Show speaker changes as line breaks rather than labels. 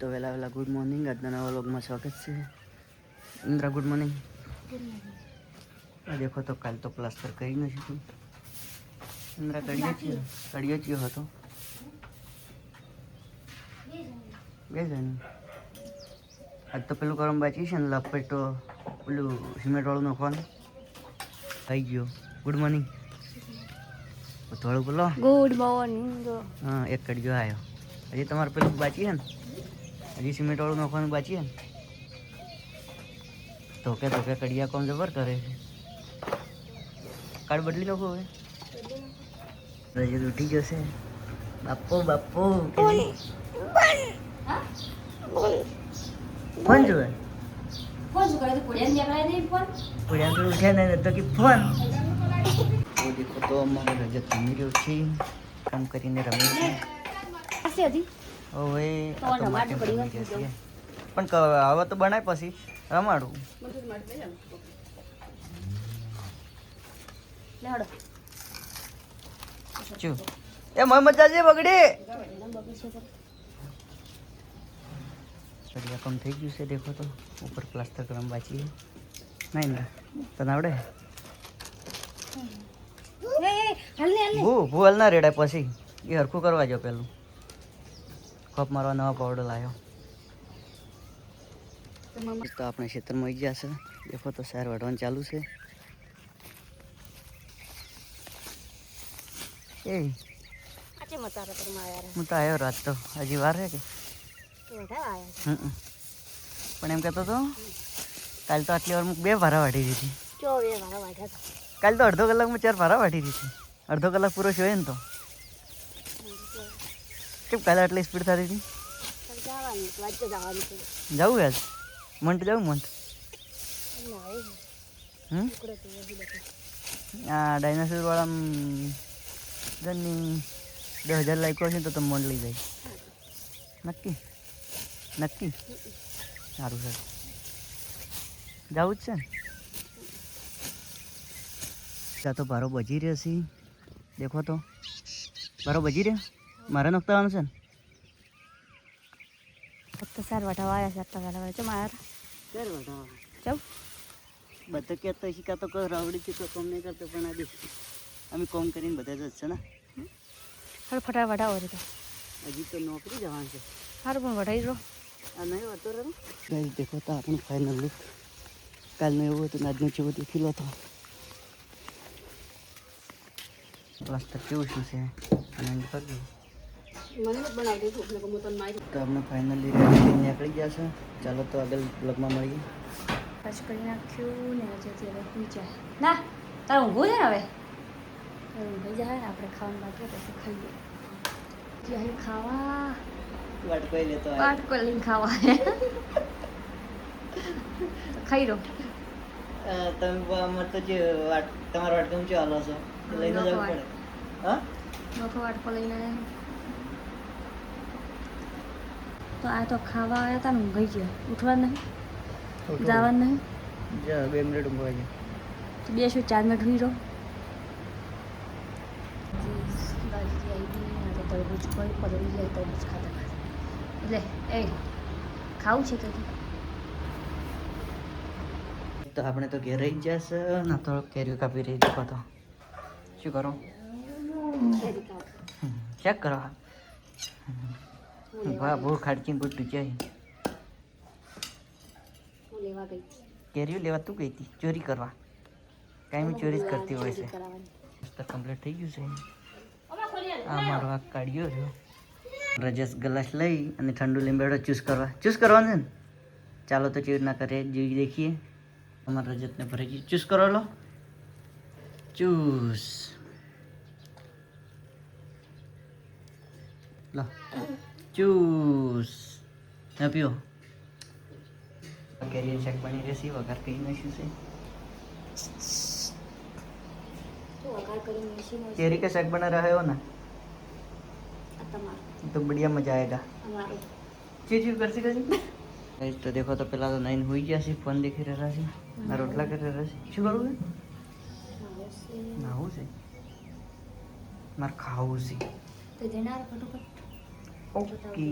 તો વેલા વેલા ગુડ મોર્નિંગ. આજના નવા વ્લોગમાં સ્વાગત છે. Indira good morning. આ દેખો તો કાલ તો પ્લાસ્ટર કરી નથી તું. ઇન્દ્રા કડિયો ચિયો હતો બે જણ. આજ તો પેલું કરમ બાકી છે ને લપેટો પેલું સિમેન્ટ વાળું નાખવાનું થઈ ગયો. Good morning. થોડું બોલો
ગુડ મોર્નિંગ.
હા એક કડિયો આવ્યો. હજી તમારે પેલું બાકી છે ને હજી સિમેન્ટ વાળું નાખવાનું બાકી છે ને ધોકે ધોકે કડિયા કોમ જબર કરે છે. કાર્ડ બદલી નાખો હવે. રજત ઉઠી જશે. બાપો બાપો ફોન જોવે પુડિયા તો ઉઠે નહીં તો કે ફોન. દેખો તો અમારે રજત રમી રહ્યો છે. કામ કરીને રમે છે. હવે પણ હવે તો બનાય પછી રમાડું. એ મજા છે બગડી કડિયા કમ થઈ ગયું છે. દેખો તો ઉપર પ્લાસ્ટર કરવાનું બાકી છે. નહીં ને તને આવડે ભૂલ ના રેડાય પછી એ હરખું કરવા જો. પેલું કપ મારવા નવા પાવડર લાવ્યો તો આપણે ખેતરમાં આવી ગયા છે. દેખો તો સાર વાઢવાનું ચાલુ છે. એ હું તો આવ્યો રાત તો હજી વાર છે કે પણ એમ કહેતો હતો કાલ તો આટલી વાર બે ભારા વાઢી દીધી. કાલ તો અડધો કલાકમાં 4 ભારા વાઢી દીધી. અડધો કલાક પૂરો જોઈએ ને તો કેમ કાલે આટલી સ્પીડ થતી હતી. જવું આજ મંટ જવું મંટ. આ ડાયનાસોર વાળા ઘરની 10,000 લાઈકો છે તો મન લઈ જાય. નક્કી નક્કી સારું સર જવું જ છે ને. ત્યાં તો ભારો બજી રહ્યો છે. દેખો તો ભારો બજી રહ્યો. મારે નોખતાવાનું છે ને
ફક્ત સાર વટાવા આવ્યા છે. ચમ આવ્યા
સાર વટાવા
ચમ
બધા કહેતા શીખા તો કોઈ રાવડી છે તો કોમ નહીં કરતો પણ આ અમે કોમ કરીને બધા જ છે ને.
હારું ફટાફટ વટાવો છે.
હજી તો નોકરી જવાનું છે.
સારું પણ વટાવી દો.
આ નહીં વાતો રહ્યો ગાઈસ. દેખો તો આપણું ફાઇનલ લુક કાલનું એવું હતું ને આજનું જેવું દેખીલો હતો. પ્લાસ્ટર કેવું શું છે અને કરજો તો આપણે ફાઇનલી રેડી નીકળી ગયા છે. ચાલો તો આગળ બ્લોગમાં મળીએ.
પછી કરી નાખ્યું ને હજી હવે સુઈ જાય. ના તારે ઊંઘું છે ને હવે ઊંઘી જાય ને આપણે ખાવાનું બાકી પછી ખાઈએ. અહીં ખાવા
વાટકો લેતો
વાટકો લઈને ખાવા ખાઈ રહો.
તમે અમારે તો જે તમારા વાટકો ઊંચો હાલો છો લઈને જવું પડે. હા
નોખો વાટકો લઈને આવ્યા તો આ તો ખાવા આવ્યા હતા ને ઊંઘી ગયા. ઉઠવા નહીં જવાનું નહીં.
2 મિનિટ ઊંઘવા જાય
તો 2 શું 4 મિનિટ રહી રહો. તરબૂચ કોઈ પલળી જાય તરબૂચ ખાતા ખાતા એટલે એ ખાવું છે કંઈ.
તો આપણે તો ઘેર રહી જશે ને તો કેરીઓ કાપી રહી દેખો તો શું કરો ચેક કરો. વાહ બહુ ખાડચી બુટ્ટું જાય.
લેવા ગઈ
કેરીઓ લેવા તું ગઈ હતી ચોરી કરવા. કાંઈ ચોરી જ કરતી હોય છે. કમ્પ્લીટ થઈ ગયું છે. આ મારો આ કાઢ્યો રહ્યો. રજસ ગ્લાસ લઈ અને ઠંડુ લીંબેડો ચૂસ કરવાનું છે ને. ચાલો તો ચેવી ના કરે જોઈ દેખીએ. અમારા રજતને ભરી ગઈ. ચૂસ કરો લો ચૂસ લો ચૂસ ના પીઓ. કેરી શાક બની રહેશે. વઘાર કરી નાખ્યું છે. केरी का शाक बना रहे हो ना तो बढ़िया मजा आएगा. चीज कर सी तो देखो तो पहला तो 9 हुई गया सी. फोन देख रहा है ना रोटला कर रहा है. શું કરવું છે? નાવું છે મારે ખાવું છે.
તો જનાર ફટોફટ
ઓકે.